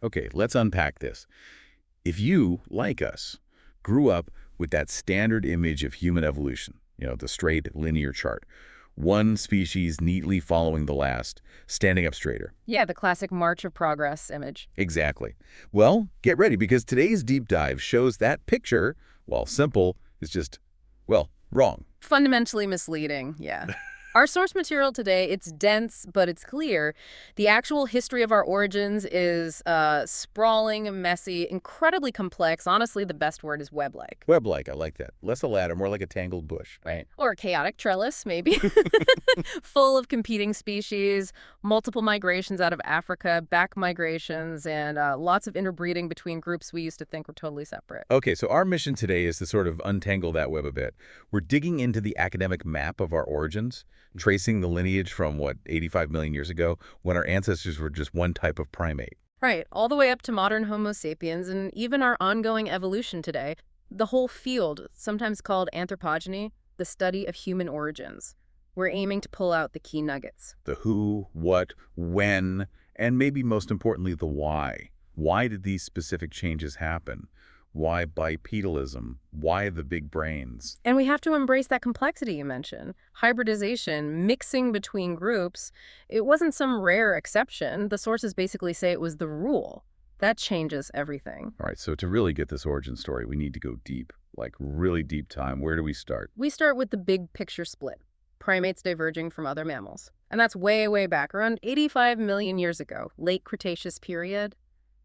Okay, let's unpack this. If you, like us, grew up with that standard image of human evolution, the straight linear chart, one species neatly following the last, standing up straighter. Yeah, the classic March of Progress image. Exactly. Well, get ready because today's deep dive shows that picture, while simple, is just, well, wrong. Fundamentally misleading, yeah. Our source material today, it's dense, but it's clear. The actual history of our origins is sprawling, messy, incredibly complex. Honestly, the best word is web-like. Web-like, I like that. Less a ladder, more like a tangled bush. Right. Or a chaotic trellis, maybe. Full of competing species, multiple migrations out of Africa, back migrations, and lots of interbreeding between groups we used to think were totally separate. Okay, so our mission today is to sort of untangle that web a bit. We're digging into the academic map of our origins, tracing the lineage from, 85 million years ago, when our ancestors were just one type of primate. Right, all the way up to modern Homo sapiens and even our ongoing evolution today. The whole field, sometimes called anthropogeny, the study of human origins. We're aiming to pull out the key nuggets. The who, what, when, and maybe most importantly, the why. Why did these specific changes happen? Why bipedalism? Why the big brains? And we have to embrace that complexity you mentioned. Hybridization, mixing between groups, it wasn't some rare exception. The sources basically say it was the rule. That changes everything. All right, so to really get this origin story, we need to go deep, like really deep time. Where do we start? We start with the big picture split. Primates diverging from other mammals. And that's way, way back, around 85 million years ago, late Cretaceous period.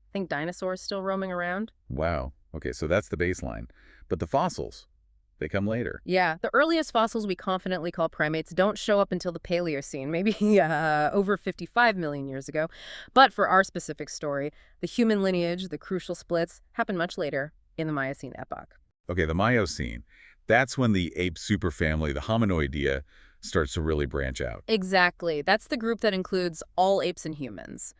I think dinosaurs still roaming around. Wow. Okay, so that's the baseline. But the fossils, they come later. Yeah, the earliest fossils we confidently call primates don't show up until the Paleocene, maybe over 55 million years ago. But for our specific story, the human lineage, the crucial splits, happened much later in the Miocene epoch. Okay, the Miocene, that's when the ape superfamily, the Hominoidea, starts to really branch out. Exactly. That's the group that includes all apes and humans.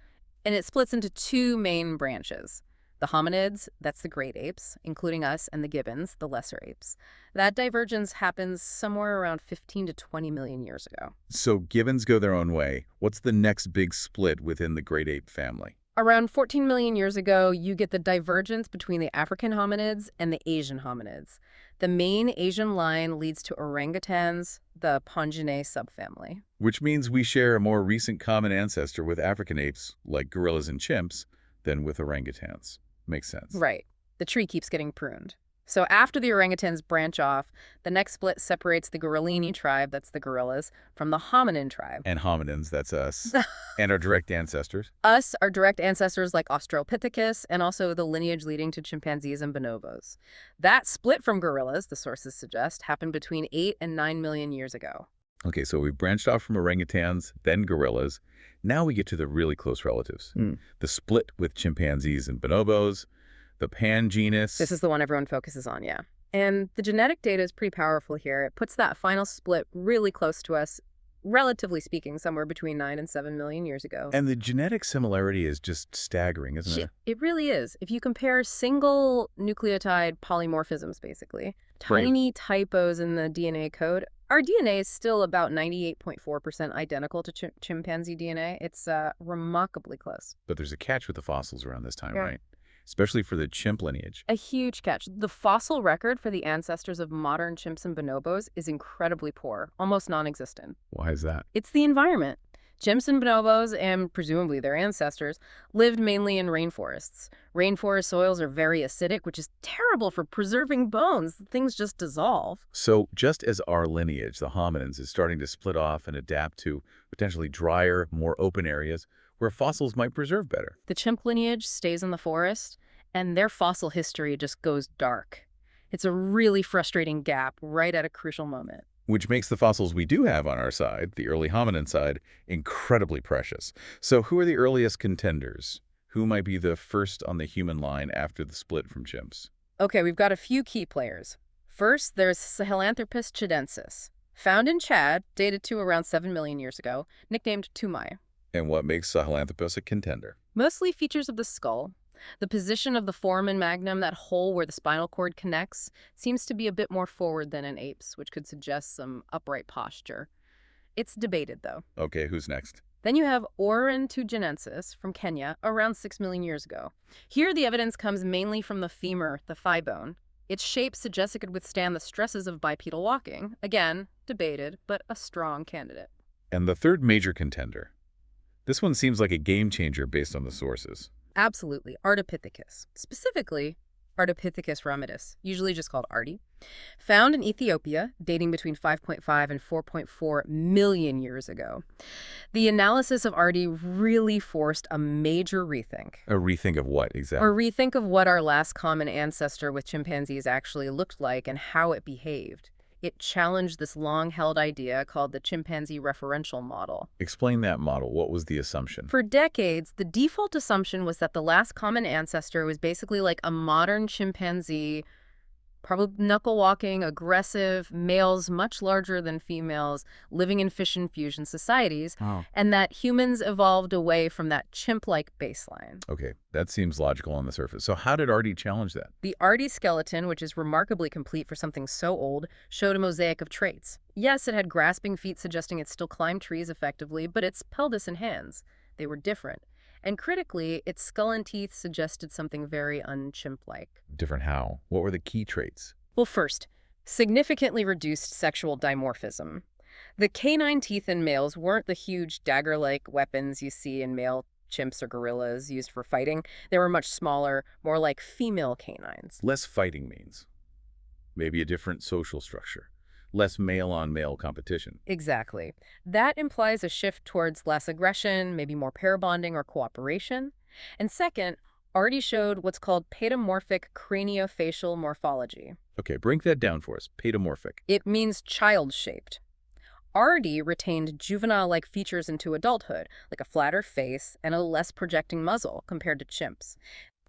And it splits into two main branches. The hominids, that's the great apes, including us, and the gibbons, the lesser apes. That divergence happens somewhere around 15 to 20 million years ago. So gibbons go their own way. What's the next big split within the great ape family? Around 14 million years ago, you get the divergence between the African hominids and the Asian hominids. The main Asian line leads to orangutans, the Ponginae subfamily. Which means we share a more recent common ancestor with African apes, like gorillas and chimps, than with orangutans. Makes sense. Right. The tree keeps getting pruned. So after the orangutans branch off, the next split separates the gorillini tribe, that's the gorillas, from the hominin tribe. And hominins, that's us, and our direct ancestors. Us are direct ancestors like Australopithecus, and also the lineage leading to chimpanzees and bonobos. That split from gorillas, the sources suggest, happened between 8 and 9 million years ago. Okay, so we've branched off from orangutans, then gorillas. Now we get to the really close relatives. The split with chimpanzees and bonobos, the pangenus. This is the one everyone focuses on, yeah. And the genetic data is pretty powerful here. It puts that final split really close to us, relatively speaking, somewhere between 9 and 7 million years ago. And the genetic similarity is just staggering, isn't it? It really is. If you compare single nucleotide polymorphisms, basically, tiny typos in the DNA code, our DNA is still about 98.4% identical to chimpanzee DNA. It's remarkably close. But there's a catch with the fossils around this time, right? Especially for the chimp lineage. A huge catch. The fossil record for the ancestors of modern chimps and bonobos is incredibly poor, almost non-existent. Why is that? It's the environment. Chimps and bonobos, and presumably their ancestors, lived mainly in rainforests. Rainforest soils are very acidic, which is terrible for preserving bones. Things just dissolve. So just as our lineage, the hominins, is starting to split off and adapt to potentially drier, more open areas where fossils might preserve better. The chimp lineage stays in the forest, and their fossil history just goes dark. It's a really frustrating gap right at a crucial moment. Which makes the fossils we do have on our side, the early hominin side, incredibly precious. So who are the earliest contenders? Who might be the first on the human line after the split from chimps? Okay, we've got a few key players. First, there's Sahelanthropus chidensis, found in Chad, dated to around 7 million years ago, nicknamed Tumai. And what makes Sahelanthropus a contender? Mostly features of the skull. The position of the foramen magnum, that hole where the spinal cord connects, seems to be a bit more forward than in apes, which could suggest some upright posture. It's debated, though. Okay, who's next? Then you have Orantugenensis from Kenya around 6 million years ago. Here, the evidence comes mainly from the femur, the thigh bone. Its shape suggests it could withstand the stresses of bipedal walking. Again, debated, but a strong candidate. And the third major contender. This one seems like a game changer based on the sources. Absolutely, Ardipithecus. Specifically, Ardipithecus ramidus, usually just called Ardi. Found in Ethiopia, dating between 5.5 and 4.4 million years ago. The analysis of Ardi really forced a major rethink. A rethink of what exactly? Or rethink of what our last common ancestor with chimpanzees actually looked like and how it behaved. It challenged this long-held idea called the chimpanzee referential model. Explain that model. What was the assumption? For decades, the default assumption was that the last common ancestor was basically like a modern chimpanzee, probably knuckle-walking, aggressive, males much larger than females, living in fission-fusion societies, and that humans evolved away from that chimp-like baseline. Okay, that seems logical on the surface. So how did Ardi challenge that? The Ardi skeleton, which is remarkably complete for something so old, showed a mosaic of traits. Yes, it had grasping feet suggesting it still climbed trees effectively, but its pelvis and hands, they were different. And critically, its skull and teeth suggested something very un-chimp-like. Different how? What were the key traits? Well, first, significantly reduced sexual dimorphism. The canine teeth in males weren't the huge dagger-like weapons you see in male chimps or gorillas used for fighting. They were much smaller, more like female canines. Less fighting means maybe a different social structure. Less male-on-male competition. Exactly. That implies a shift towards less aggression, maybe more pair bonding or cooperation. And second, Ardi showed what's called paedomorphic craniofacial morphology. Okay, break that down for us. Paedomorphic. It means child-shaped. Ardi retained juvenile-like features into adulthood, like a flatter face and a less projecting muzzle compared to chimps.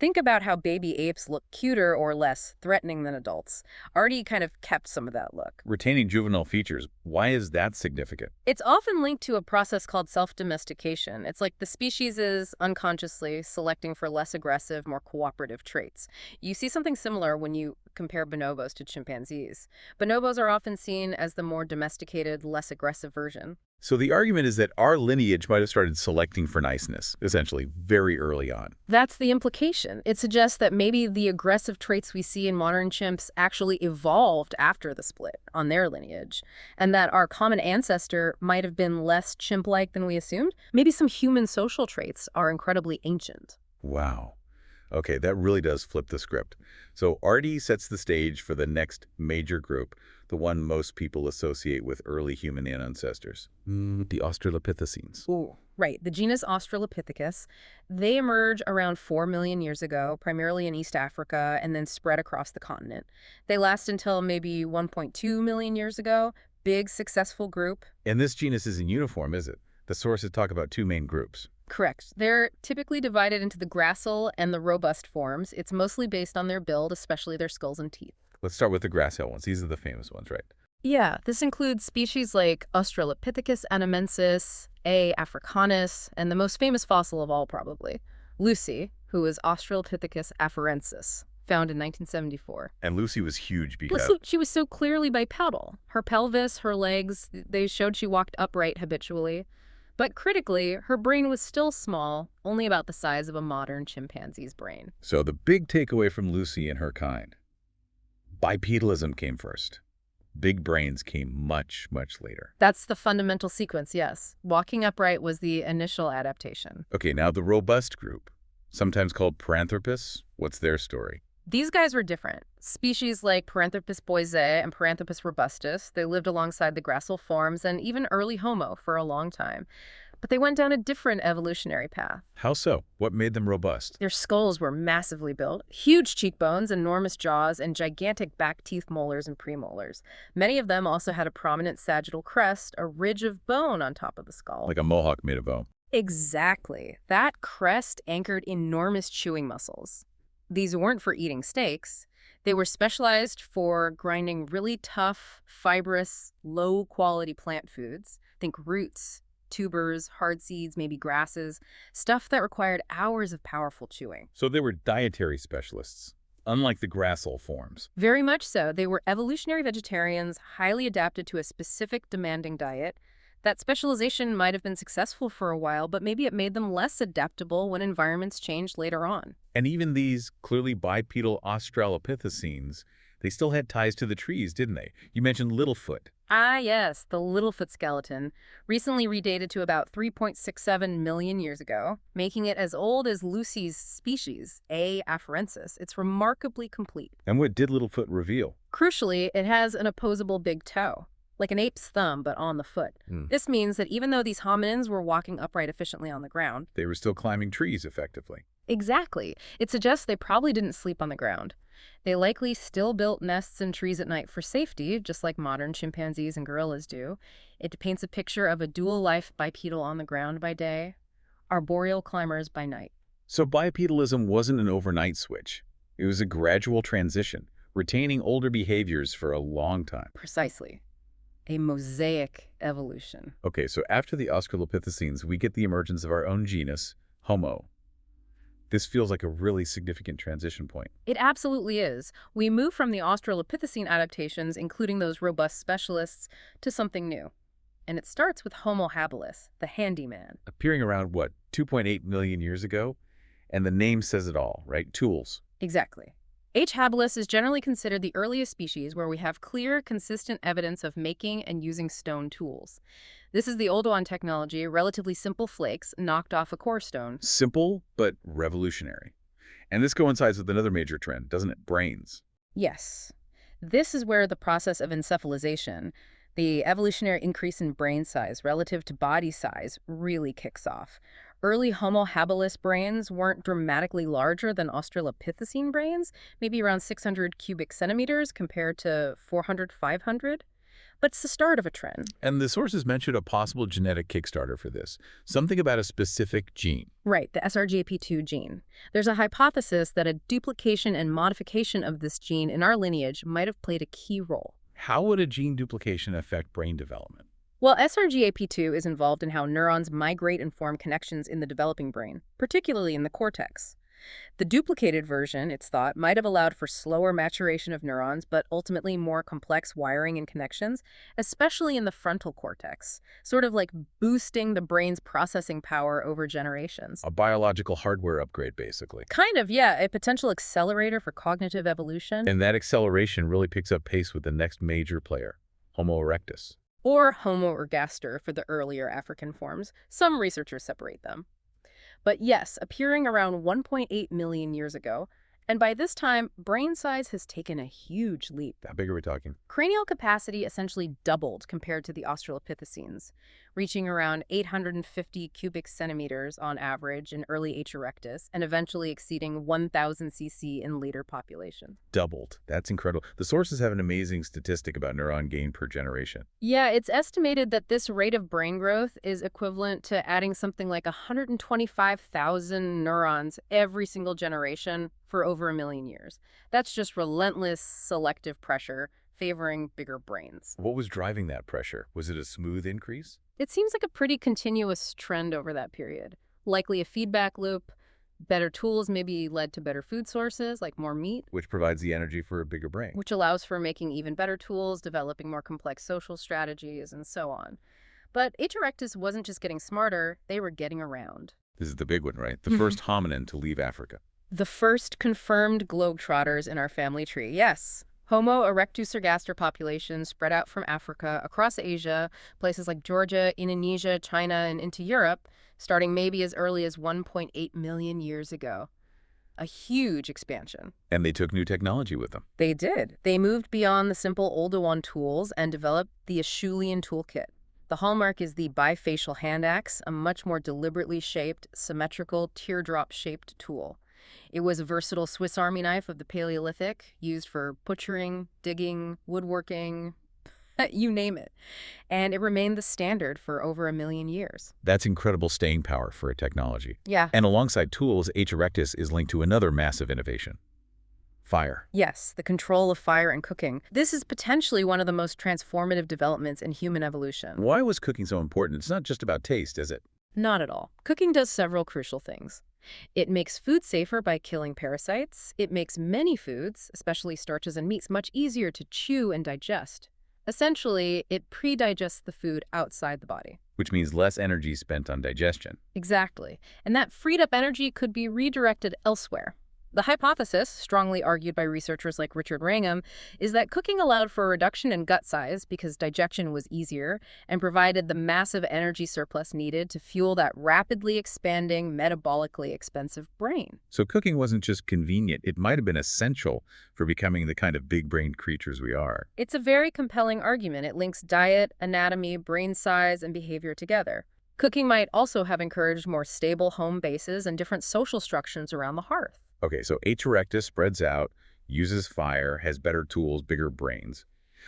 Think about how baby apes look cuter or less threatening than adults. Ardi kind of kept some of that look. Retaining juvenile features, why is that significant? It's often linked to a process called self-domestication. It's like the species is unconsciously selecting for less aggressive, more cooperative traits. You see something similar when you compare bonobos to chimpanzees. Bonobos are often seen as the more domesticated, less aggressive version. So the argument is that our lineage might have started selecting for niceness, essentially, very early on. That's the implication. It suggests that maybe the aggressive traits we see in modern chimps actually evolved after the split on their lineage, and that our common ancestor might have been less chimp-like than we assumed. Maybe some human social traits are incredibly ancient. Wow. Okay, that really does flip the script. So Ardi sets the stage for the next major group, the one most people associate with early human ancestors, the Australopithecines. Ooh. Right, the genus Australopithecus. They emerge around 4 million years ago, primarily in East Africa, and then spread across the continent. They last until maybe 1.2 million years ago. Big, successful group. And this genus isn't uniform, is it? The sources talk about two main groups. Correct. They're typically divided into the gracile and the robust forms. It's mostly based on their build, especially their skulls and teeth. Let's start with the gracile ones. These are the famous ones, right? Yeah, this includes species like Australopithecus anamensis, A. africanus, and the most famous fossil of all probably, Lucy, who is Australopithecus afarensis, found in 1974. And Lucy was huge because... She was so clearly bipedal. Her pelvis, her legs, they showed she walked upright habitually. But critically, her brain was still small, only about the size of a modern chimpanzee's brain. So the big takeaway from Lucy and her kind, bipedalism came first. Big brains came much, much later. That's the fundamental sequence, yes. Walking upright was the initial adaptation. Okay, now the robust group, sometimes called Paranthropus, what's their story? These guys were different. Species like Paranthropus boisei and Paranthropus robustus, they lived alongside the gracile forms and even early Homo for a long time. But they went down a different evolutionary path. How so? What made them robust? Their skulls were massively built, huge cheekbones, enormous jaws, and gigantic back teeth molars and premolars. Many of them also had a prominent sagittal crest, a ridge of bone on top of the skull. Like a mohawk made of bone. Exactly. That crest anchored enormous chewing muscles. These weren't for eating steaks. They were specialized for grinding really tough, fibrous, low-quality plant foods. Think roots, tubers, hard seeds, maybe grasses, stuff that required hours of powerful chewing. So they were dietary specialists, unlike the gracile forms. Very much so. They were evolutionary vegetarians, highly adapted to a specific demanding diet. That specialization might have been successful for a while, but maybe it made them less adaptable when environments changed later on. And even these clearly bipedal Australopithecines, they still had ties to the trees, didn't they? You mentioned Littlefoot. Ah, yes, the Littlefoot skeleton, recently redated to about 3.67 million years ago, making it as old as Lucy's species, A. afarensis. It's remarkably complete. And what did Littlefoot reveal? Crucially, it has an opposable big toe, like an ape's thumb, but on the foot. This means that even though these hominins were walking upright efficiently on the ground, They were still climbing trees effectively. exactly, it suggests they probably didn't sleep on the ground. They likely still built nests in trees at night for safety, just like modern chimpanzees and gorillas do. It paints a picture of a dual life bipedal on the ground by day, arboreal climbers by night. So bipedalism wasn't an overnight switch. It was a gradual transition, retaining older behaviors for a long time. Precisely. A mosaic evolution. Okay, so after the Australopithecines, we get the emergence of our own genus, Homo. This feels like a really significant transition point. It absolutely is. We move from the Australopithecine adaptations, including those robust specialists, to something new. And it starts with Homo habilis, the handyman. Appearing around, what, 2.8 million years ago? And the name says it all, right? Tools. Exactly. H. habilis is generally considered the earliest species where we have clear, consistent evidence of making and using stone tools. This is the Oldowan technology, relatively simple flakes knocked off a core stone. Simple, but revolutionary. And this coincides with another major trend, doesn't it? Brains. Yes. This is where the process of encephalization, the evolutionary increase in brain size relative to body size, really kicks off. Early Homo habilis brains weren't dramatically larger than Australopithecine brains, maybe around 600 cubic centimeters compared to 400, 500. But it's the start of a trend. And the sources mentioned a possible genetic kickstarter for this, something about a specific gene. Right, the SRGAP2 gene. There's a hypothesis that a duplication and modification of this gene in our lineage might have played a key role. How would a gene duplication affect brain development? Well, SRGAP2 is involved in how neurons migrate and form connections in the developing brain, particularly in the cortex. The duplicated version, it's thought, might have allowed for slower maturation of neurons, but ultimately more complex wiring and connections, especially in the frontal cortex, sort of like boosting the brain's processing power over generations. A biological hardware upgrade, basically. Kind of, yeah, a potential accelerator for cognitive evolution. And that acceleration really picks up pace with the next major player, Homo erectus. Or Homo ergaster for the earlier African forms. Some researchers separate them. But yes, appearing around 1.8 million years ago, and by this time, brain size has taken a huge leap. How big are we talking? Cranial capacity essentially doubled compared to the Australopithecines, reaching around 850 cubic centimeters on average in early H. erectus, and eventually exceeding 1,000 cc in later populations. Doubled. That's incredible. The sources have an amazing statistic about neuron gain per generation. Yeah, it's estimated that this rate of brain growth is equivalent to adding something like 125,000 neurons every single generation for over 1 million years. That's just relentless selective pressure favoring bigger brains. What was driving that pressure? Was it a smooth increase? It seems like a pretty continuous trend over that period. Likely a feedback loop. Better tools maybe led to better food sources, like more meat, Which provides the energy for a bigger brain. which allows for making even better tools, developing more complex social strategies, and so on. But H. erectus wasn't just getting smarter, they were getting around. This is the big one, right? The first hominin to leave Africa. The first confirmed globetrotters in our family tree, yes. Homo erectus ergaster populations spread out from Africa across Asia, places like Georgia, Indonesia, China, and into Europe, starting maybe as early as 1.8 million years ago. A huge expansion. And they took new technology with them. They did. They moved beyond the simple Oldowan tools and developed the Acheulean toolkit. The hallmark is the bifacial hand axe, a much more deliberately shaped, symmetrical, teardrop-shaped tool. It was a versatile Swiss Army knife of the Paleolithic, used for butchering, digging, woodworking, you name it. And it remained the standard for over 1 million years. That's incredible staying power for a technology. Yeah. And alongside tools, H. erectus is linked to another massive innovation. Fire. Yes, the control of fire and cooking. This is potentially one of the most transformative developments in human evolution. Why was cooking so important? It's not just about taste, is it? Not at all. Cooking does several crucial things. It makes food safer by killing parasites. It makes many foods, especially starches and meats, much easier to chew and digest. Essentially, it pre-digests the food outside the body. Which means less energy spent on digestion. Exactly. And that freed up energy could be redirected elsewhere. The hypothesis, strongly argued by researchers like Richard Wrangham, is that cooking allowed for a reduction in gut size because digestion was easier and provided the massive energy surplus needed to fuel that rapidly expanding, metabolically expensive brain. So cooking wasn't just convenient, it might have been essential for becoming the kind of big-brained creatures we are. It's a very compelling argument. It links diet, anatomy, brain size, and behavior together. Cooking might also have encouraged more stable home bases and different social structures around the hearth. Okay, so H. erectus spreads out, uses fire, has better tools, bigger brains.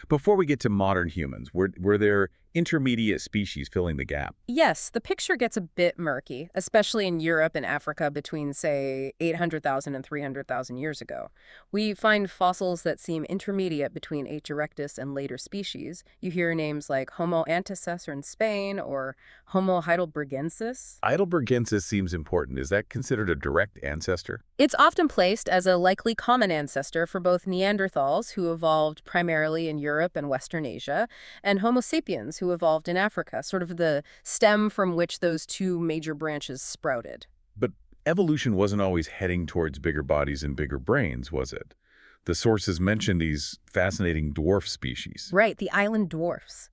Before we get to modern humans, were there intermediate species filling the gap? Yes, the picture gets a bit murky, especially in Europe and Africa between, say, 800,000 and 300,000 years ago. We find fossils that seem intermediate between H. erectus and later species. You hear names like Homo antecessor in Spain or Homo heidelbergensis. Heidelbergensis seems important. Is that considered a direct ancestor? It's often placed as a likely common ancestor for both Neanderthals, who evolved primarily in Europe and Western Asia, and Homo sapiens, who evolved in Africa, sort of the stem from which those two major branches sprouted. But evolution wasn't always heading towards bigger bodies and bigger brains, was it? The sources mention these fascinating dwarf species. Right, the island dwarfs.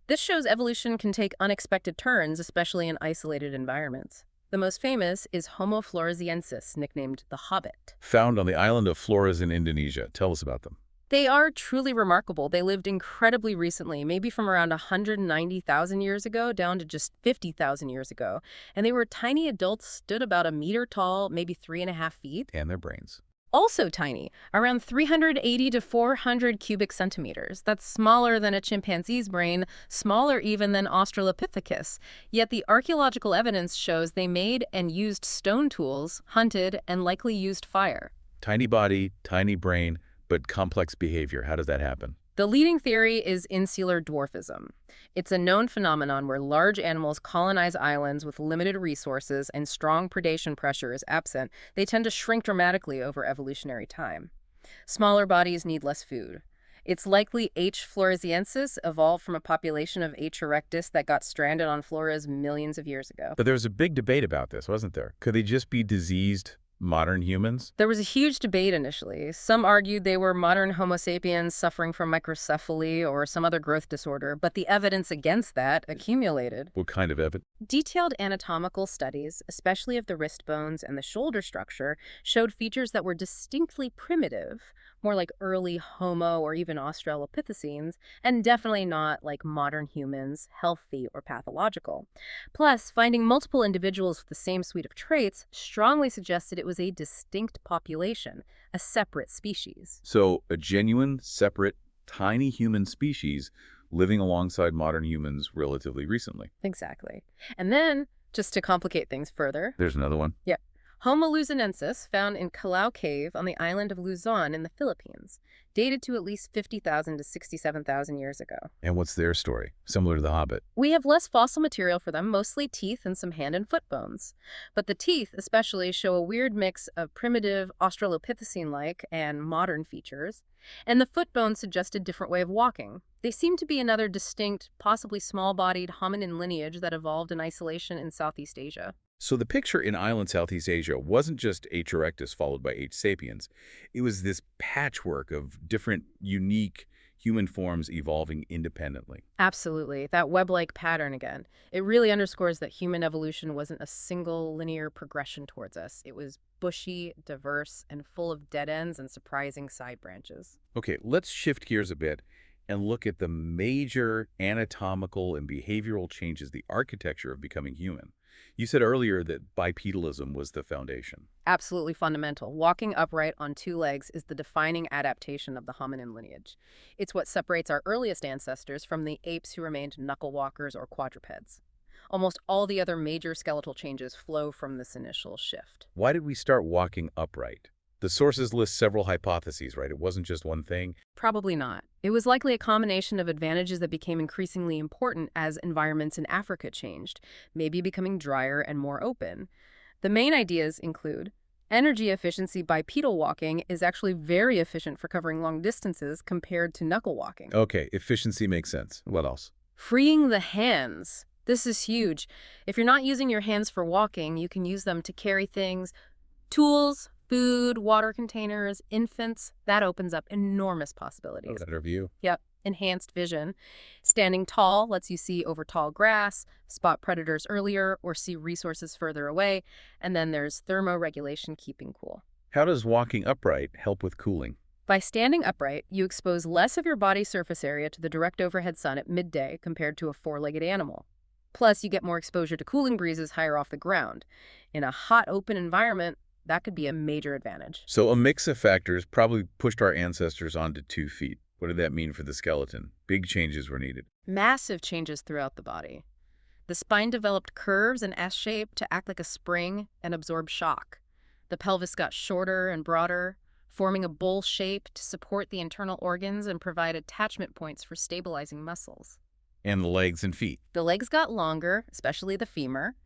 This shows evolution can take unexpected turns, especially in isolated environments. The most famous is Homo floresiensis, nicknamed the Hobbit. Found on the island of Flores in Indonesia. Tell us about them. They are truly remarkable. They lived incredibly recently, maybe from around 190,000 years ago down to just 50,000 years ago. And they were tiny adults, stood about a meter tall, maybe 3.5 feet. And their brains. Also tiny, around 380 to 400 cubic centimeters. That's smaller than a chimpanzee's brain, smaller even than Australopithecus. Yet the archaeological evidence shows they made and used stone tools, hunted, and likely used fire. Tiny body, tiny brain, but complex behavior. How does that happen? The leading theory is insular dwarfism. It's a known phenomenon where large animals colonize islands with limited resources and strong predation pressure is absent. They tend to shrink dramatically over evolutionary time. Smaller bodies need less food. It's likely H. floresiensis evolved from a population of H. erectus that got stranded on Flores millions of years ago. But there was a big debate about this, wasn't there? Could they just be diseased modern humans? There was a huge debate initially. Some argued they were modern Homo sapiens suffering from microcephaly or some other growth disorder, but the evidence against that accumulated. What kind of evidence? Detailed anatomical studies, especially of the wrist bones and the shoulder structure, showed features that were distinctly primitive, more like early Homo or even Australopithecines, and definitely not like modern humans, healthy or pathological. Plus, finding multiple individuals with the same suite of traits strongly suggested it was a distinct population, a separate species. So a genuine, separate, tiny human species living alongside modern humans relatively recently. Exactly. And then, just to complicate things further, There's another one. yeah, Homo luzonensis, found in Callao Cave on the island of Luzon in the Philippines, dated to at least 50,000 to 67,000 years ago. And what's their story? Similar to the Hobbit. We have less fossil material for them, mostly teeth and some hand and foot bones. But the teeth especially show a weird mix of primitive Australopithecine-like and modern features, and the foot bones suggest a different way of walking. They seem to be another distinct, possibly small-bodied hominin lineage that evolved in isolation in Southeast Asia. So the picture in island Southeast Asia wasn't just H. erectus followed by H. sapiens. It was this patchwork of different, unique human forms evolving independently. Absolutely. That web-like pattern again. It really underscores that human evolution wasn't a single linear progression towards us. It was bushy, diverse, and full of dead ends and surprising side branches. Okay, let's shift gears a bit and look at the major anatomical and behavioral changes, the architecture of becoming human. You said earlier that bipedalism was the foundation. Absolutely fundamental. Walking upright on two legs is the defining adaptation of the hominin lineage. It's what separates our earliest ancestors from the apes who remained knuckle walkers or quadrupeds. Almost all the other major skeletal changes flow from this initial shift. Why did we start walking upright? The sources list several hypotheses, right? It wasn't just one thing. Probably not. It was likely a combination of advantages that became increasingly important as environments in Africa changed, maybe becoming drier and more open. The main ideas include Energy efficiency bipedal walking is actually very efficient for covering long distances compared to knuckle walking. Okay, efficiency makes sense. What else? Freeing the hands. This is huge. If you're not using your hands for walking, you can use them to carry things, tools, food, water containers, infants. That opens up enormous possibilities. Better view. Yep. Enhanced vision. Standing tall lets you see over tall grass, spot predators earlier, or see resources further away. And then there's thermoregulation, keeping cool. How does walking upright help with cooling? By standing upright, you expose less of your body surface area to the direct overhead sun at midday compared to a four-legged animal. Plus, you get more exposure to cooling breezes higher off the ground. In a hot, open environment, that could be a major advantage. So a mix of factors probably pushed our ancestors onto 2 feet. What did that mean for the skeleton? Big changes were needed. Massive changes throughout the body. The spine developed curves and S-shape to act like a spring and absorb shock. The pelvis got shorter and broader, forming a bowl shape to support the internal organs and provide attachment points for stabilizing muscles. And the legs and feet. The legs got longer, especially the femur.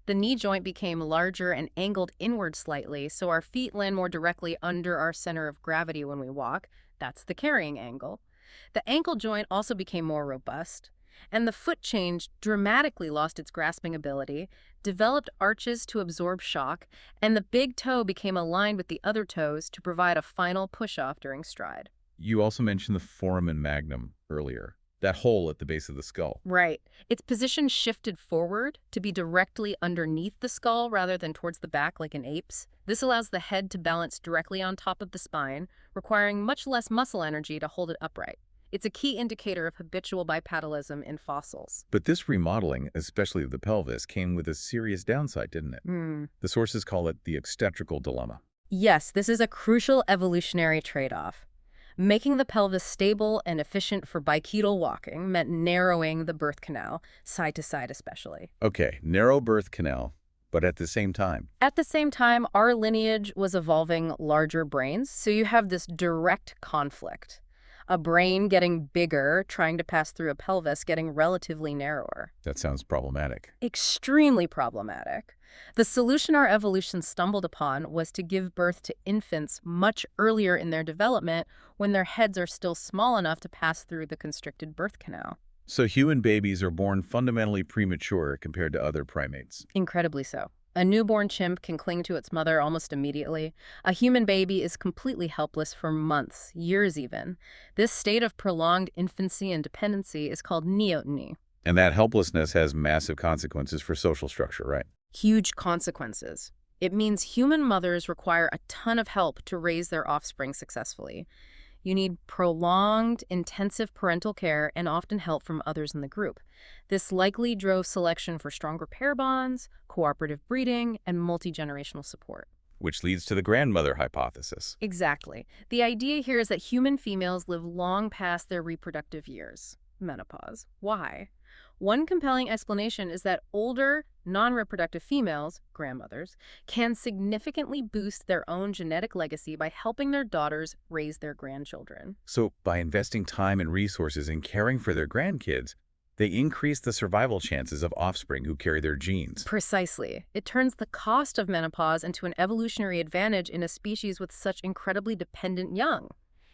The knee joint became larger and angled inward slightly, so our feet land more directly under our center of gravity when we walk. That's the carrying angle. The ankle joint also became more robust, and the foot change dramatically lost its grasping ability, developed arches to absorb shock, and the big toe became aligned with the other toes to provide a final push-off during stride. You also mentioned the foramen magnum earlier. That hole at the base of the skull. Right. Its position shifted forward to be directly underneath the skull rather than towards the back like in apes. This allows the head to balance directly on top of the spine, requiring much less muscle energy to hold it upright. It's a key indicator of habitual bipedalism in fossils. But this remodeling, especially of the pelvis, came with a serious downside, didn't it? The sources call it the obstetrical dilemma. Yes, this is a crucial evolutionary trade-off. Making the pelvis stable and efficient for bipedal walking meant narrowing the birth canal, side to side especially. Okay, narrow birth canal, but at the same time. At the same time, our lineage was evolving larger brains, so you have this direct conflict. A brain getting bigger, trying to pass through a pelvis getting relatively narrower. That sounds problematic. Extremely problematic. The solution our evolution stumbled upon was to give birth to infants much earlier in their development when their heads are still small enough to pass through the constricted birth canal. So human babies are born fundamentally premature compared to other primates. Incredibly so. A newborn chimp can cling to its mother almost immediately. A human baby is completely helpless for months, years even. This state of prolonged infancy and dependency is called neoteny. And that helplessness has massive consequences for social structure, right? Huge consequences. It means human mothers require a ton of help to raise their offspring successfully. You need prolonged, intensive parental care and often help from others in the group. This likely drove selection for stronger pair bonds, cooperative breeding, and multi-generational support. Which leads to the grandmother hypothesis. Exactly. The idea here is that human females live long past their reproductive years. Menopause. Why? One compelling explanation is that older, non-reproductive females, grandmothers, can significantly boost their own genetic legacy by helping their daughters raise their grandchildren. So by investing time and resources in caring for their grandkids, they increase the survival chances of offspring who carry their genes. Precisely. It turns the cost of menopause into an evolutionary advantage in a species with such incredibly dependent young.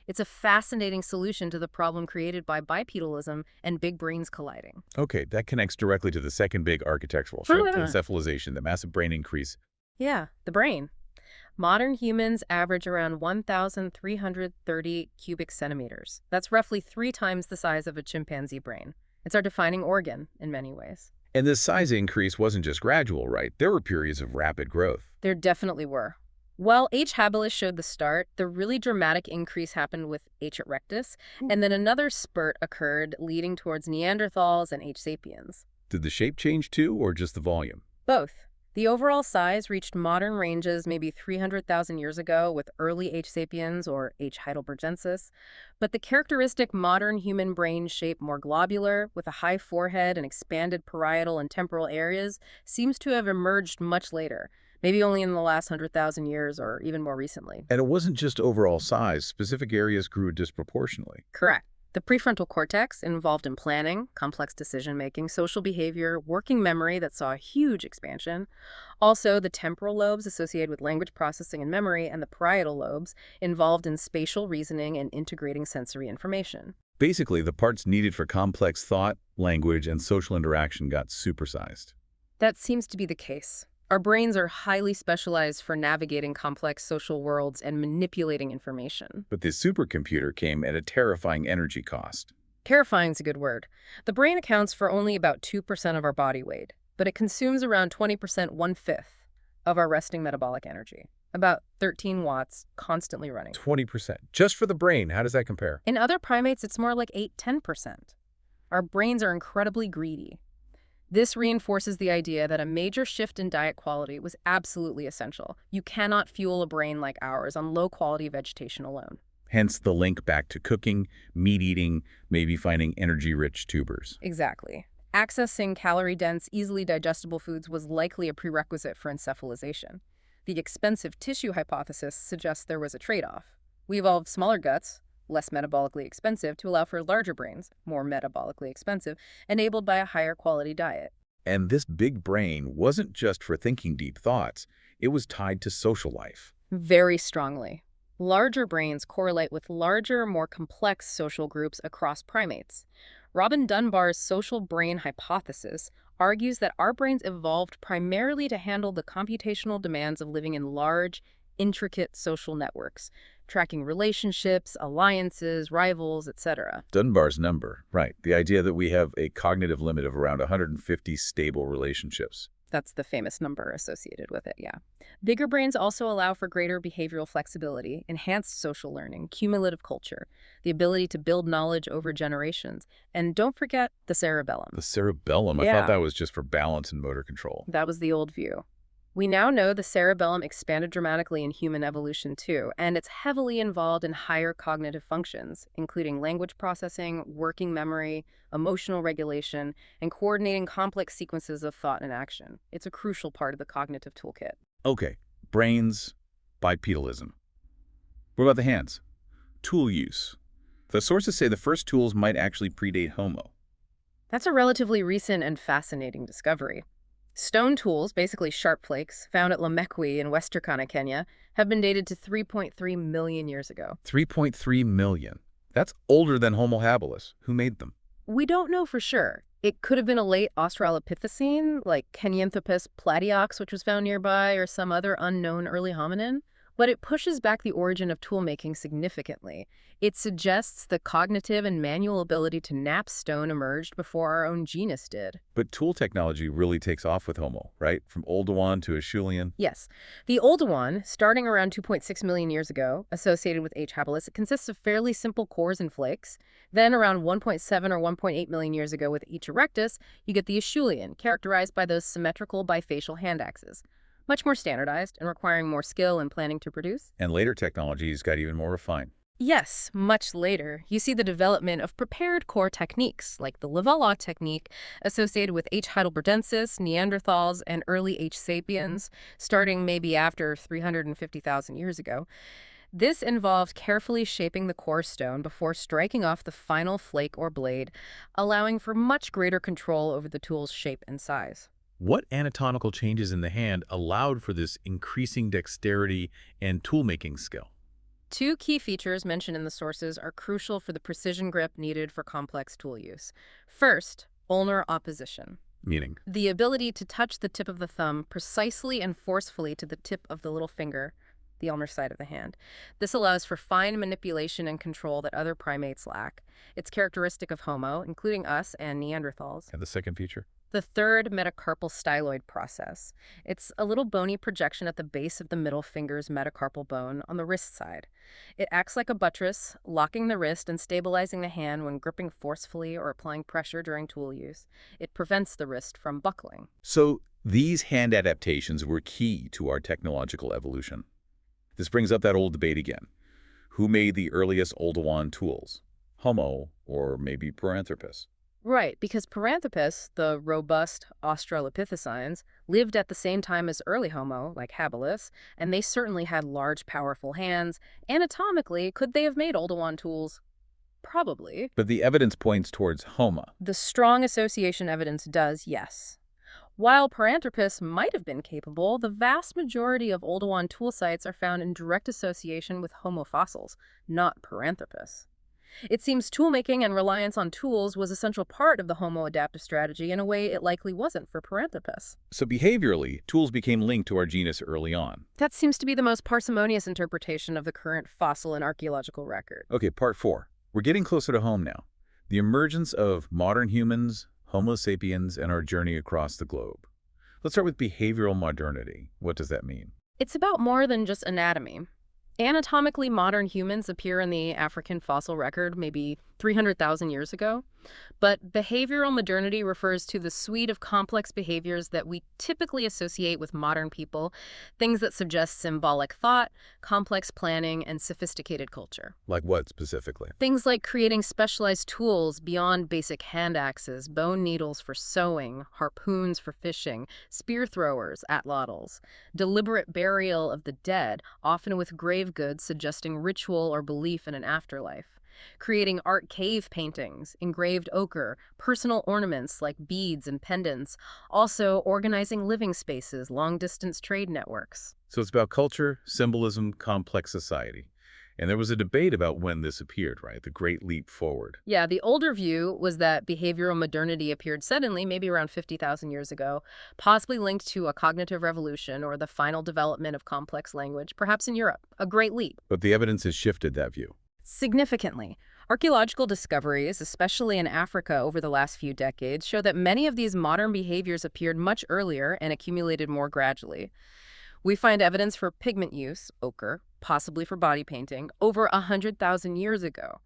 It's a fascinating solution to the problem created by bipedalism and big brains colliding. Okay, that connects directly to the second big architectural shift, encephalization, the massive brain increase. Yeah, the brain. Modern humans average around 1,330 cubic centimeters. That's roughly 3 times the size of a chimpanzee brain. It's our defining organ in many ways. And this size increase wasn't just gradual, right? There were periods of rapid growth. There definitely were. While H. habilis showed the start, the really dramatic increase happened with H. erectus, and then another spurt occurred leading towards Neanderthals and H. sapiens. Did the shape change too, or just the volume? Both. The overall size reached modern ranges maybe 300,000 years ago with early H. sapiens or H. heidelbergensis, but the characteristic modern human brain shape, more globular, with a high forehead and expanded parietal and temporal areas, seems to have emerged much later. Maybe only in the last 100,000 years or even more recently. And it wasn't just overall size. Specific areas grew disproportionately. Correct. The prefrontal cortex, involved in planning, complex decision-making, social behavior, working memory that saw a huge expansion. Also, the temporal lobes associated with language processing and memory, and the parietal lobes involved in spatial reasoning and integrating sensory information. Basically, the parts needed for complex thought, language, and social interaction got supersized. That seems to be the case. Our brains are highly specialized for navigating complex social worlds and manipulating information. But this supercomputer came at a terrifying energy cost. Terrifying's a good word. The brain accounts for only about 2% of our body weight, but it consumes around 20%, 1/5, of our resting metabolic energy. About 13 watts, constantly running. 20%. Just for the brain, how does that compare? In other primates, it's more like 8, 10%. Our brains are incredibly greedy. This reinforces the idea that a major shift in diet quality was absolutely essential. You cannot fuel a brain like ours on low-quality vegetation alone. Hence the link back to cooking, meat eating, maybe finding energy-rich tubers. Exactly. Accessing calorie-dense, easily digestible foods was likely a prerequisite for encephalization. The expensive tissue hypothesis suggests there was a trade-off. We evolved smaller guts, less metabolically expensive, to allow for larger brains, more metabolically expensive, enabled by a higher quality diet. And this big brain wasn't just for thinking deep thoughts. It was tied to social life. Very strongly. Larger brains correlate with larger, more complex social groups across primates. Robin Dunbar's social brain hypothesis argues that our brains evolved primarily to handle the computational demands of living in large, intricate social networks, tracking relationships, alliances, rivals, etc. Dunbar's number, right. The idea that we have a cognitive limit of around 150 stable relationships. That's the famous number associated with it, yeah. Bigger brains also allow for greater behavioral flexibility, enhanced social learning, cumulative culture, the ability to build knowledge over generations. And don't forget the cerebellum. The cerebellum, I thought that was just for balance and motor control. That was the old view. We now know the cerebellum expanded dramatically in human evolution too, and it's heavily involved in higher cognitive functions, including language processing, working memory, emotional regulation, and coordinating complex sequences of thought and action. It's a crucial part of the cognitive toolkit. Okay, brains, bipedalism. What about the hands? Tool use. The sources say the first tools might actually predate Homo. That's a relatively recent and fascinating discovery. Stone tools, basically sharp flakes, found at Lamekwi in West Turkana, Kenya, have been dated to 3.3 million years ago. 3.3 million. That's older than Homo habilis. Who made them? We don't know for sure. It could have been a late Australopithecine, like Kenyanthropus platyox, which was found nearby, or some other unknown early hominin. But it pushes back the origin of toolmaking significantly. It suggests the cognitive and manual ability to knap stone emerged before our own genus did. But tool technology really takes off with Homo, right? From Oldowan to Acheulean. Yes. The Oldowan, starting around 2.6 million years ago, associated with H. habilis, it consists of fairly simple cores and flakes. Then around 1.7 or 1.8 million years ago with H. erectus, you get the Acheulean, characterized by those symmetrical bifacial hand axes. Much more standardized and requiring more skill and planning to produce. And later technologies got even more refined. Yes, much later, you see the development of prepared core techniques, like the Levallois technique, associated with H. heidelbergensis, Neanderthals, and early H. sapiens, starting maybe after 350,000 years ago. This involved carefully shaping the core stone before striking off the final flake or blade, allowing for much greater control over the tool's shape and size. What anatomical changes in the hand allowed for this increasing dexterity and tool-making skill? Two key features mentioned in the sources are crucial for the precision grip needed for complex tool use. First, ulnar opposition. Meaning? The ability to touch the tip of the thumb precisely and forcefully to the tip of the little finger, the ulnar side of the hand. This allows for fine manipulation and control that other primates lack. It's characteristic of Homo, including us and Neanderthals. And the second feature? The third, metacarpal styloid process. It's a little bony projection at the base of the middle finger's metacarpal bone on the wrist side. It acts like a buttress, locking the wrist and stabilizing the hand when gripping forcefully or applying pressure during tool use. It prevents the wrist from buckling. So these hand adaptations were key to our technological evolution. This brings up that old debate again. Who made the earliest Oldowan tools? Homo or maybe Paranthropus? Right, because Paranthropus, the robust Australopithecines, lived at the same time as early Homo, like Habilis, and they certainly had large, powerful hands. Anatomically, could they have made Oldowan tools? Probably. But the evidence points towards Homo. The strong association evidence does, yes. While Paranthropus might have been capable, the vast majority of Oldowan tool sites are found in direct association with Homo fossils, not Paranthropus. It seems toolmaking and reliance on tools was a central part of the Homo adaptive strategy in a way it likely wasn't for Paranthropus. So behaviorally, tools became linked to our genus early on. That seems to be the most parsimonious interpretation of the current fossil and archaeological record. Okay, part 4. We're getting closer to home now. The emergence of modern humans, Homo sapiens, and our journey across the globe. Let's start with behavioral modernity. What does that mean? It's about more than just anatomy. Anatomically modern humans appear in the African fossil record maybe 300,000 years ago, but behavioral modernity refers to the suite of complex behaviors that we typically associate with modern people, things that suggest symbolic thought, complex planning, and sophisticated culture. Like what specifically? Things like creating specialized tools beyond basic hand axes, bone needles for sewing, harpoons for fishing, spear throwers, atlatls, deliberate burial of the dead, often with grave goods suggesting ritual or belief in an afterlife, creating art cave paintings, engraved ochre, personal ornaments like beads and pendants, also organizing living spaces, long-distance trade networks. So it's about culture, symbolism, complex society. And there was a debate about when this appeared, right? The Great Leap Forward. Yeah, the older view was that behavioral modernity appeared suddenly, maybe around 50,000 years ago, possibly linked to a cognitive revolution or the final development of complex language, perhaps in Europe. A great leap. But the evidence has shifted that view. Significantly. Archaeological discoveries, especially in Africa over the last few decades, show that many of these modern behaviors appeared much earlier and accumulated more gradually. We find evidence for pigment use, ochre, possibly for body painting, over 100,000 years ago.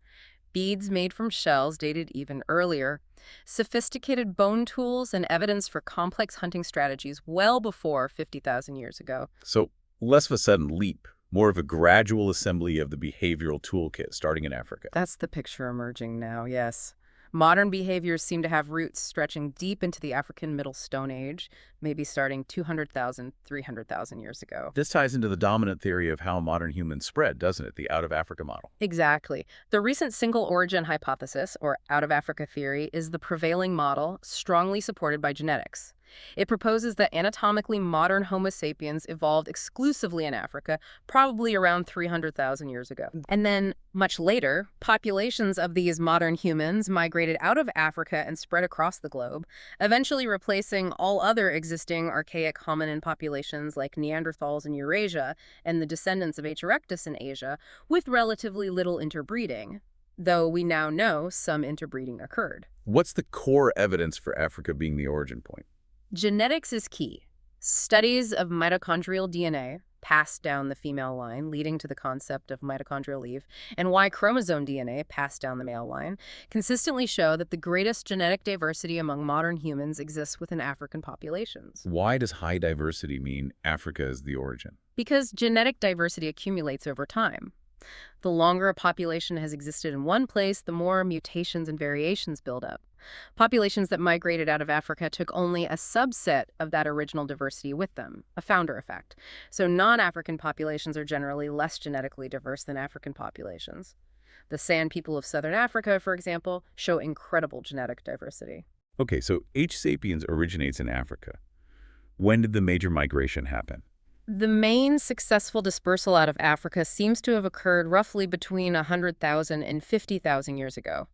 Beads made from shells dated even earlier. Sophisticated bone tools and evidence for complex hunting strategies well before 50,000 years ago. So less of a sudden leap, more of a gradual assembly of the behavioral toolkit starting in Africa. That's the picture emerging now, yes. Modern behaviors seem to have roots stretching deep into the African Middle Stone Age, maybe starting 200,000, 300,000 years ago. This ties into the dominant theory of how modern humans spread, doesn't it? The out-of-Africa model. Exactly. The recent single origin hypothesis, or out-of-Africa theory, is the prevailing model, strongly supported by genetics. It proposes that anatomically modern Homo sapiens evolved exclusively in Africa, probably around 300,000 years ago. And then, much later, populations of these modern humans migrated out of Africa and spread across the globe, eventually replacing all other existing archaic hominin populations like Neanderthals in Eurasia and the descendants of H. erectus in Asia, with relatively little interbreeding, though we now know some interbreeding occurred. What's the core evidence for Africa being the origin point? Genetics is key. Studies of mitochondrial DNA, passed down the female line, leading to the concept of mitochondrial leave, and Y chromosome DNA, passed down the male line, consistently show that the greatest genetic diversity among modern humans exists within African populations. Why does high diversity mean Africa is the origin? Because genetic diversity accumulates over time. The longer a population has existed in one place, the more mutations and variations build up. Populations that migrated out of Africa took only a subset of that original diversity with them, a founder effect. So non-African populations are generally less genetically diverse than African populations. The San people of southern Africa, for example, show incredible genetic diversity. Okay, so H. sapiens originates in Africa. When did the major migration happen? The main successful dispersal out of Africa seems to have occurred roughly between 100,000 and 50,000 years ago.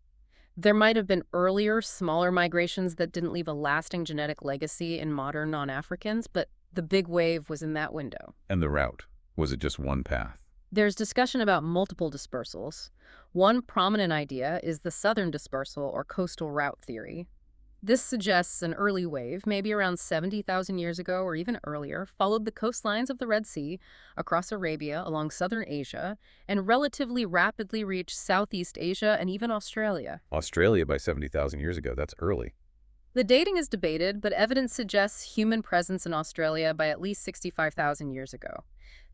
There might have been earlier, smaller migrations that didn't leave a lasting genetic legacy in modern non-Africans, but the big wave was in that window. And the route? Was it just one path? There's discussion about multiple dispersals. One prominent idea is the southern dispersal or coastal route theory. This suggests an early wave, maybe around 70,000 years ago or even earlier, followed the coastlines of the Red Sea, across Arabia, along southern Asia, and relatively rapidly reached Southeast Asia and even Australia. Australia by 70,000 years ago, that's early. The dating is debated, but evidence suggests human presence in Australia by at least 65,000 years ago.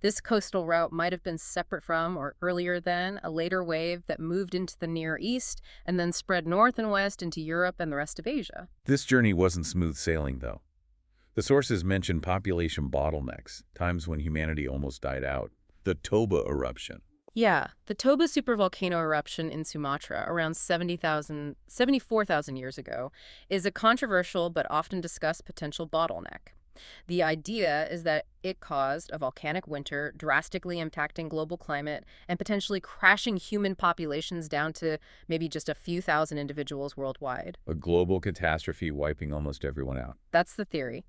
This coastal route might have been separate from, or earlier than, a later wave that moved into the Near East and then spread north and west into Europe and the rest of Asia. This journey wasn't smooth sailing, though. The sources mention population bottlenecks, times when humanity almost died out. The Toba eruption. Yeah, the Toba supervolcano eruption in Sumatra around 74,000 years ago is a controversial but often discussed potential bottleneck. The idea is that it caused a volcanic winter, drastically impacting global climate and potentially crashing human populations down to maybe just a few thousand individuals worldwide. A global catastrophe wiping almost everyone out. That's the theory.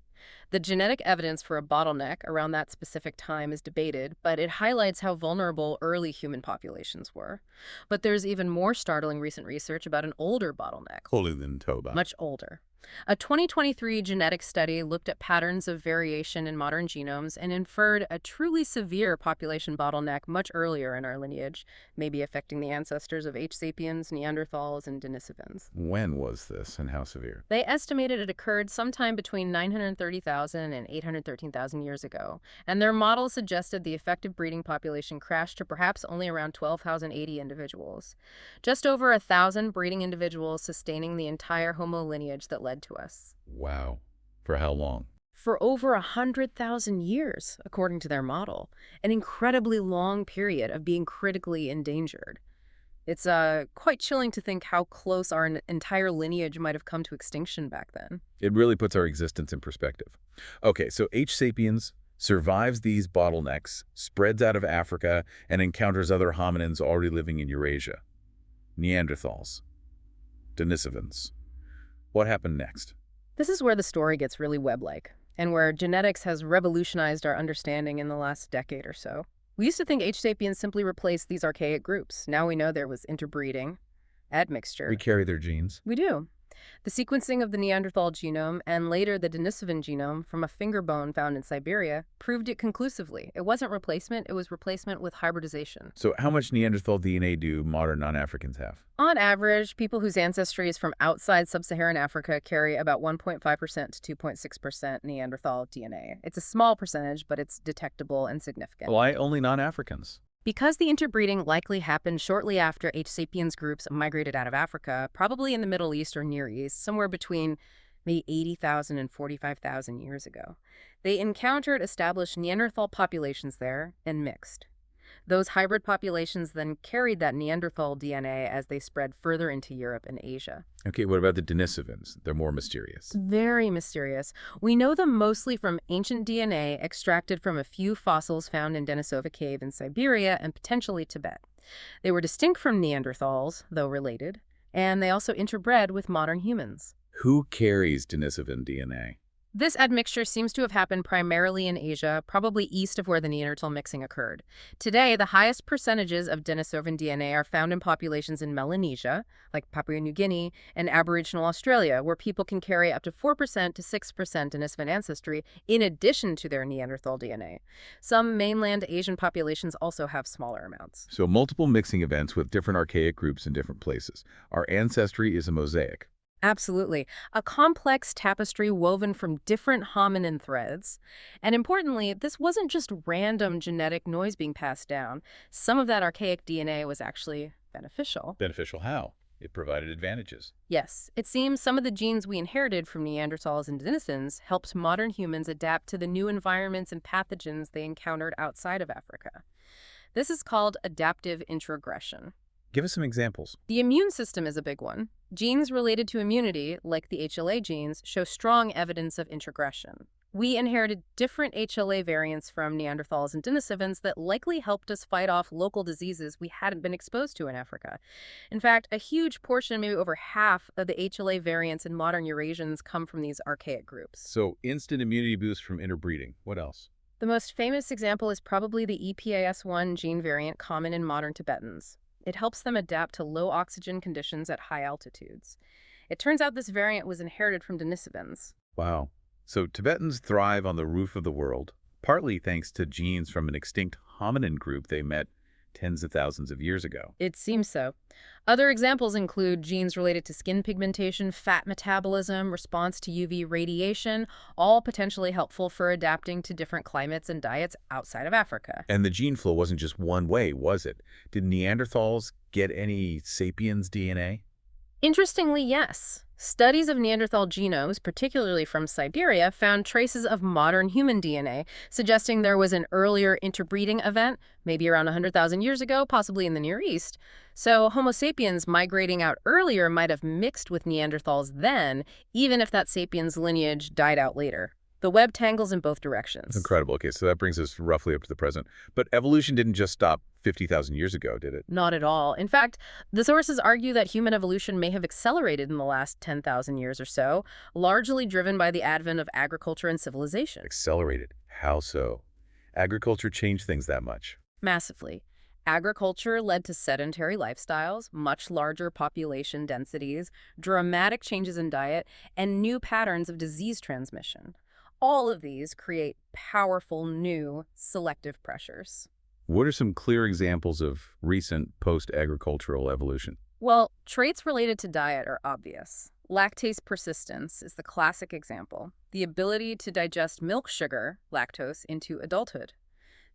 The genetic evidence for a bottleneck around that specific time is debated, but it highlights how vulnerable early human populations were. But there's even more startling recent research about an older bottleneck, Holy than Toba. much older. A 2023 genetic study looked at patterns of variation in modern genomes and inferred a truly severe population bottleneck much earlier in our lineage, maybe affecting the ancestors of H. sapiens, Neanderthals, and Denisovans. When was this and how severe? They estimated it occurred sometime between 930,000 and 813,000 years ago, and their model suggested the effective breeding population crashed to perhaps only around 12,080 individuals. Just over 1,000 breeding individuals sustaining the entire Homo lineage that led to us. Wow. For how long? For over 100,000 years, according to their model, an incredibly long period of being critically endangered. It's quite chilling to think how close our entire lineage might have come to extinction back then. It really puts our existence in perspective. Okay, so H. sapiens survives these bottlenecks, spreads out of Africa, and encounters other hominins already living in Eurasia. Neanderthals. Denisovans. What happened next? This is where the story gets really web-like, and where genetics has revolutionized our understanding in the last decade or so. We used to think H. sapiens simply replaced these archaic groups. Now we know there was interbreeding, admixture. We carry their genes. We do. The sequencing of the Neanderthal genome and later the Denisovan genome from a finger bone found in Siberia proved it conclusively. It wasn't replacement, it was replacement with hybridization. So how much Neanderthal DNA do modern non-Africans have? On average, people whose ancestry is from outside sub-Saharan Africa carry about 1.5% to 2.6% Neanderthal DNA. It's a small percentage, but it's detectable and significant. Why only non-Africans? Because the interbreeding likely happened shortly after H. sapiens groups migrated out of Africa, probably in the Middle East or Near East, somewhere between maybe 80,000 and 45,000 years ago. They encountered established Neanderthal populations there and mixed. Those hybrid populations then carried that Neanderthal DNA as they spread further into Europe and Asia. Okay, what about the Denisovans? They're more mysterious. Very mysterious. We know them mostly from ancient DNA extracted from a few fossils found in Denisova Cave in Siberia and potentially Tibet. They were distinct from Neanderthals, though related, and they also interbred with modern humans. Who carries Denisovan DNA? This admixture seems to have happened primarily in Asia, probably east of where the Neanderthal mixing occurred. Today, the highest percentages of Denisovan DNA are found in populations in Melanesia, like Papua New Guinea, and Aboriginal Australia, where people can carry up to 4% to 6% Denisovan ancestry in addition to their Neanderthal DNA. Some mainland Asian populations also have smaller amounts. So multiple mixing events with different archaic groups in different places. Our ancestry is a mosaic. Absolutely. A complex tapestry woven from different hominin threads. And importantly, this wasn't just random genetic noise being passed down. Some of that archaic DNA was actually beneficial. Beneficial how? It provided advantages. Yes, it seems some of the genes we inherited from Neanderthals and Denisovans helped modern humans adapt to the new environments and pathogens they encountered outside of Africa. This is called adaptive introgression. Give us some examples. The immune system is a big one. Genes related to immunity, like the HLA genes, show strong evidence of introgression. We inherited different HLA variants from Neanderthals and Denisovans that likely helped us fight off local diseases we hadn't been exposed to in Africa. In fact, a huge portion, maybe over half, of the HLA variants in modern Eurasians come from these archaic groups. So instant immunity boost from interbreeding. What else? The most famous example is probably the EPAS1 gene variant common in modern Tibetans. It helps them adapt to low oxygen conditions at high altitudes. It turns out this variant was inherited from Denisovans. Wow. So Tibetans thrive on the roof of the world, partly thanks to genes from an extinct hominin group they met tens of thousands of years ago. It seems so. Other examples include genes related to skin pigmentation, fat metabolism, response to UV radiation, all potentially helpful for adapting to different climates and diets outside of Africa. And the gene flow wasn't just one way, was it? Did Neanderthals get any sapiens DNA? Interestingly, yes. Studies of Neanderthal genomes, particularly from Siberia, found traces of modern human DNA, suggesting there was an earlier interbreeding event, maybe around 100,000 years ago, possibly in the Near East. So Homo sapiens migrating out earlier might have mixed with Neanderthals then, even if that sapiens lineage died out later. The web tangles in both That's directions. incredible. Okay, so that brings us roughly up to the present. But evolution didn't just stop 50,000 years ago, did it? Not at all. In fact, the sources argue that human evolution may have accelerated in the last 10,000 years or so, largely driven by the advent of agriculture and civilization. Accelerated. How so? Agriculture changed things that much. Massively. Agriculture led to sedentary lifestyles, much larger population densities, dramatic changes in diet, and new patterns of disease transmission. All of these create powerful new selective pressures. What are some clear examples of recent post-agricultural evolution? Well, traits related to diet are obvious. Lactase persistence is the classic example, the ability to digest milk sugar, lactose, into adulthood.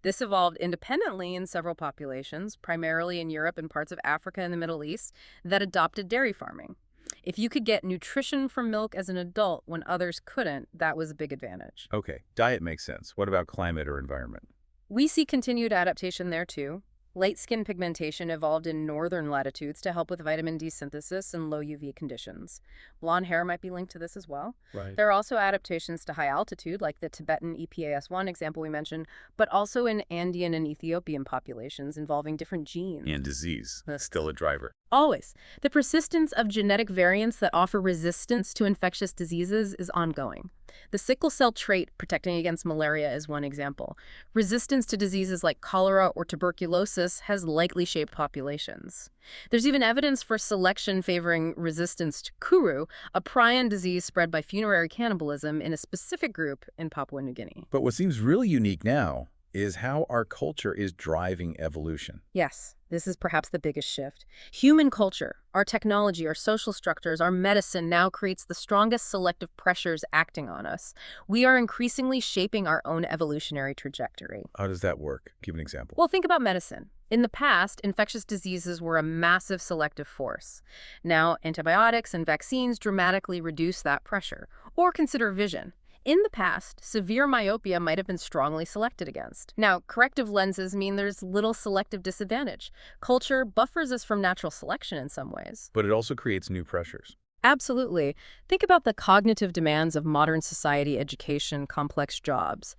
This evolved independently in several populations, primarily in Europe and parts of Africa and the Middle East, that adopted dairy farming. If you could get nutrition from milk as an adult when others couldn't, that was a big advantage. Okay, diet makes sense. What about climate or environment? We see continued adaptation there too. Light skin pigmentation evolved in northern latitudes to help with vitamin D synthesis and low UV conditions. Blonde hair might be linked to this as well. Right. There are also adaptations to high altitude, like the Tibetan EPAS1 example we mentioned, but also in Andean and Ethiopian populations involving different genes. And disease, Yes. still a driver. Always. The persistence of genetic variants that offer resistance to infectious diseases is ongoing. The sickle cell trait protecting against malaria is one example. Resistance to diseases like cholera or tuberculosis has likely shaped populations. There's even evidence for selection favoring resistance to kuru, a prion disease spread by funerary cannibalism in a specific group in Papua New Guinea. But what seems really unique now is how our culture is driving evolution. Yes, this is perhaps the biggest shift. Human culture, our technology, our social structures, our medicine now creates the strongest selective pressures acting on us. We are increasingly shaping our own evolutionary trajectory. How does that work? Give an example. Well, think about medicine. In the past, infectious diseases were a massive selective force. Now, antibiotics and vaccines dramatically reduce that pressure. Or consider vision. In the past, severe myopia might have been strongly selected against. Now, corrective lenses mean there's little selective disadvantage. Culture buffers us from natural selection in some ways. But it also creates new pressures. Absolutely. Think about the cognitive demands of modern society, education, complex jobs.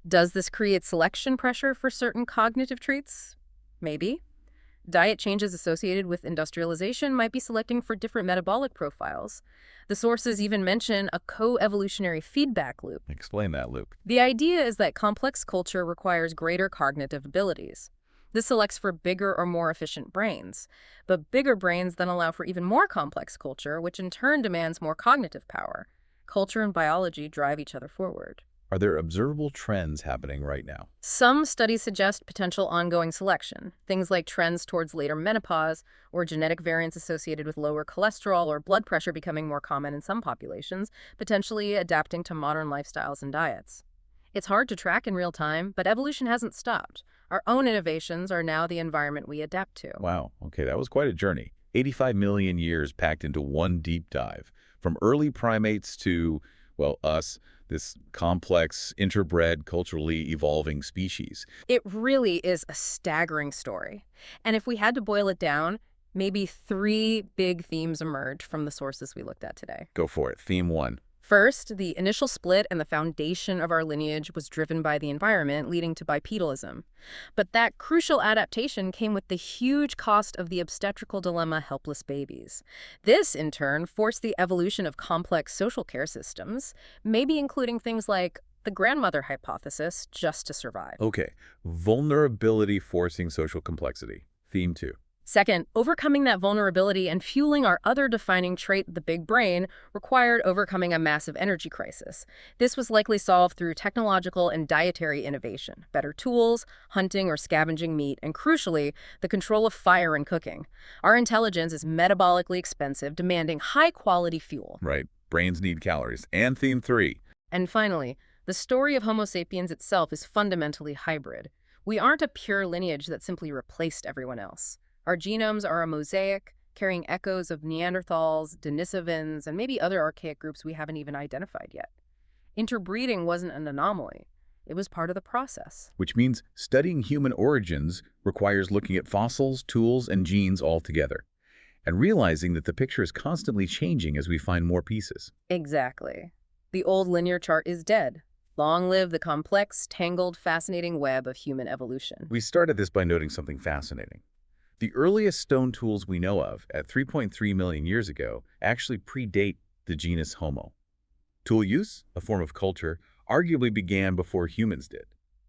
Does this create selection pressure for certain cognitive traits? Maybe. Diet changes associated with industrialization might be selecting for different metabolic profiles. The sources even mention a co-evolutionary feedback loop. Explain that, Luke. The idea is that complex culture requires greater cognitive abilities. This selects for bigger or more efficient brains. But bigger brains then allow for even more complex culture, which in turn demands more cognitive power. Culture and biology drive each other forward. Are there observable trends happening right now? Some studies suggest potential ongoing selection, things like trends towards later menopause or genetic variants associated with lower cholesterol or blood pressure becoming more common in some populations, potentially adapting to modern lifestyles and diets. It's hard to track in real time, but evolution hasn't stopped. Our own innovations are now the environment we adapt to. Wow, okay, that was quite a journey. 85 million years packed into one deep dive. From early primates to, well, us, this complex, interbred, culturally evolving species. It really is a staggering story. And if we had to boil it down, maybe 3 big themes emerge from the sources we looked at today. Go for it. Theme 1. First, the initial split and the foundation of our lineage was driven by the environment, leading to bipedalism. But that crucial adaptation came with the huge cost of the obstetrical dilemma, helpless babies. This, in turn, forced the evolution of complex social care systems, maybe including things like the grandmother hypothesis, just to survive. Okay, vulnerability forcing social complexity. Theme 2. Second, overcoming that vulnerability and fueling our other defining trait, the big brain, required overcoming a massive energy crisis. This was likely solved through technological and dietary innovation, better tools, hunting or scavenging meat, and crucially, the control of fire and cooking. Our intelligence is metabolically expensive, demanding high-quality fuel. Right, brains need calories. And theme 3. And finally, the story of Homo sapiens itself is fundamentally hybrid. We aren't a pure lineage that simply replaced everyone else. Our genomes are a mosaic, carrying echoes of Neanderthals, Denisovans, and maybe other archaic groups we haven't even identified yet. Interbreeding wasn't an anomaly. It was part of the process. Which means studying human origins requires looking at fossils, tools, and genes all together, and realizing that the picture is constantly changing as we find more pieces. Exactly. The old linear chart is dead. Long live the complex, tangled, fascinating web of human evolution. We started this by noting something fascinating. The earliest stone tools we know of, at 3.3 million years ago, actually predate the genus Homo. Tool use, a form of culture, arguably began before humans did.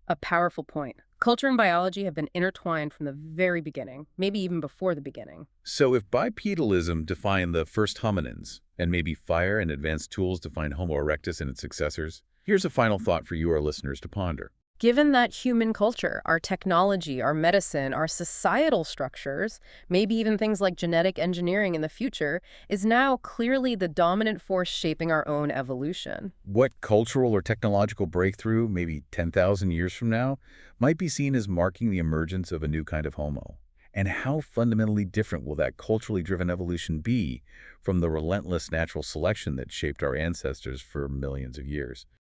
A powerful point. Culture and biology have been intertwined from the very beginning, maybe even before the beginning. So if bipedalism defined the first hominins, and maybe fire and advanced tools define Homo erectus and its successors, here's a final thought for you, our listeners, to ponder. Given that human culture, our technology, our medicine, our societal structures, maybe even things like genetic engineering in the future, is now clearly the dominant force shaping our own evolution. What cultural or technological breakthrough, maybe 10,000 years from now, might be seen as marking the emergence of a new kind of Homo? And how fundamentally different will that culturally driven evolution be from the relentless natural selection that shaped our ancestors for millions of years?